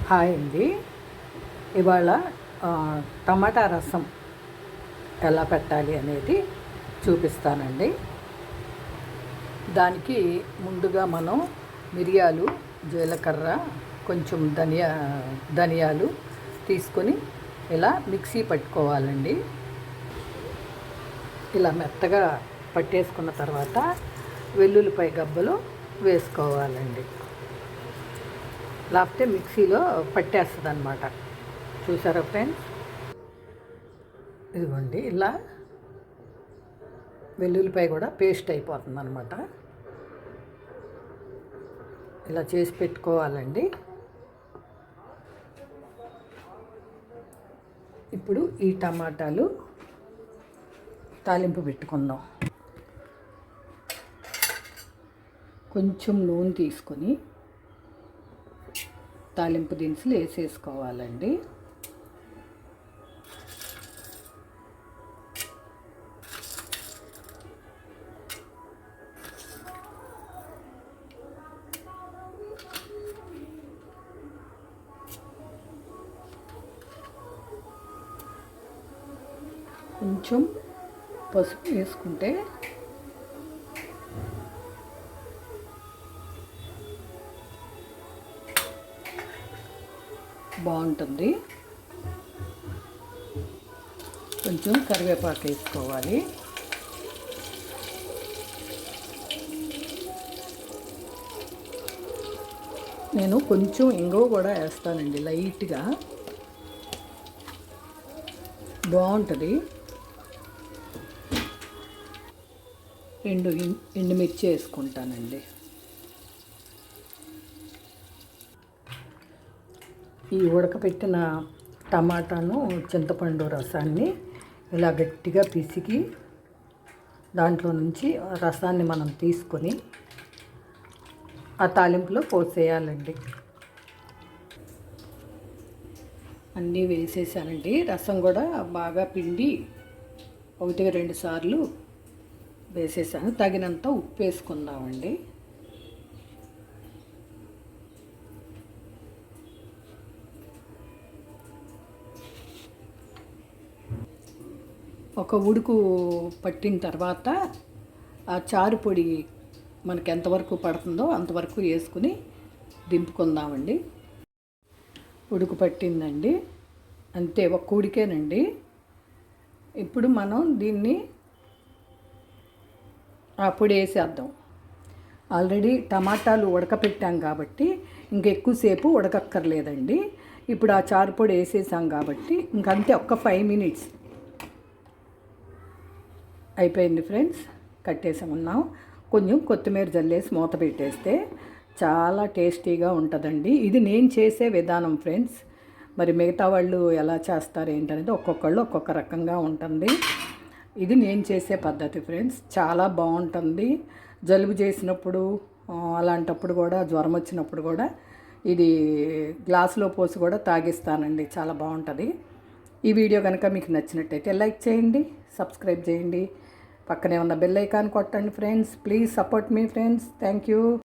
Hi అండి. ఇవాళ టమాటా రసం ఎలా పెట్టాలి అనేది చూపిస్తానండి. దానికి ముందుగా మనం మిరియాలు, జీలకర్ర, కొంచెం ధనియాలు తీసుకొని ఇలా మిక్సీ పట్టుకోవాలండి. ఇలా మెత్తగా పట్టేసుకున్న తర్వాత వెల్లుల్లిపాయ గబ్బలు వేసుకోవాలండి. లేకపోతే మిక్సీలో పట్టేస్తుంది అన్నమాట. చూసారా ఫ్రెండ్స్, ఇదిగోండి ఇలా వెల్లుల్లిపాయ కూడా పేస్ట్ అయిపోతుంది అన్నమాట. ఇలా చేసి పెట్టుకోవాలండి. ఇప్పుడు ఈ టమాటాలు తాలింపు పెట్టుకుందాం. కొంచెం నూనె తీసుకొని తాలింపు దినుసులు వేసేసుకోవాలండి. కొంచెం పసుపు వేసుకుంటే బాగుంటుంది. కొంచెం కరివేపాకు వేసుకోవాలి. నేను కొంచెం ఇంగువ కూడా వేస్తానండి, లైట్గా, బాగుంటుంది. ఎండుమిర్చి వేసుకుంటానండి. ఈ ఉడకపెట్టిన టమాటాను, చింతపండు రసాన్ని ఇలా గట్టిగా పిసికి దాంట్లో నుంచి రసాన్ని మనం తీసుకొని ఆ తాలింపులో పోసేయాలండి. అన్నీ వేసేసానండి. రసం కూడా బాగా పిండి 1-2 సార్లు వేసేసాను. తగినంత ఉప్పు వేసుకుందామండి. ఒక ఉడుకు పట్టిన తర్వాత ఆ చారు పొడి మనకి ఎంతవరకు పడుతుందో అంతవరకు వేసుకుని దింపుకుందామండి. ఉడుకు పట్టిందండి, అంతే, ఒక ఉడికేనండి. ఇప్పుడు మనం దీన్ని ఆ పొడి వేసేద్దాం. ఆల్రెడీ టమాటాలు ఉడకపెట్టాం కాబట్టి ఇంకెక్కువసేపు ఉడకక్కర్లేదండి. ఇప్పుడు ఆ చారు పొడి వేసేసాం కాబట్టి ఇంకంతే, ఒక్క 5 మినిట్స్ అయిపోయింది ఫ్రెండ్స్. కట్టేసామున్నాం. కొంచెం కొత్తిమీర జల్లేసి మూత పెట్టేస్తే చాలా టేస్టీగా ఉంటుందండి. ఇది నేను చేసే విధానం ఫ్రెండ్స్. మరి మిగతా వాళ్ళు ఎలా చేస్తారు ఏంటనేది ఒక్కొక్కళ్ళు ఒక్కొక్క రకంగా ఉంటుంది. ఇది నేను చేసే పద్ధతి ఫ్రెండ్స్. చాలా బాగుంటుంది. జలుబు చేసినప్పుడు, అలాంటప్పుడు కూడా, జ్వరం వచ్చినప్పుడు కూడా ఇది గ్లాసులో పోసి కూడా తాగిస్తానండి. చాలా బాగుంటుంది. ఈ వీడియో కనుక మీకు నచ్చినట్టయితే లైక్ చేయండి, సబ్స్క్రైబ్ చేయండి, పక్కనే ఉన్న బెల్ ఐకాన్ కొట్టండి friends. Please support me friends. Thank you.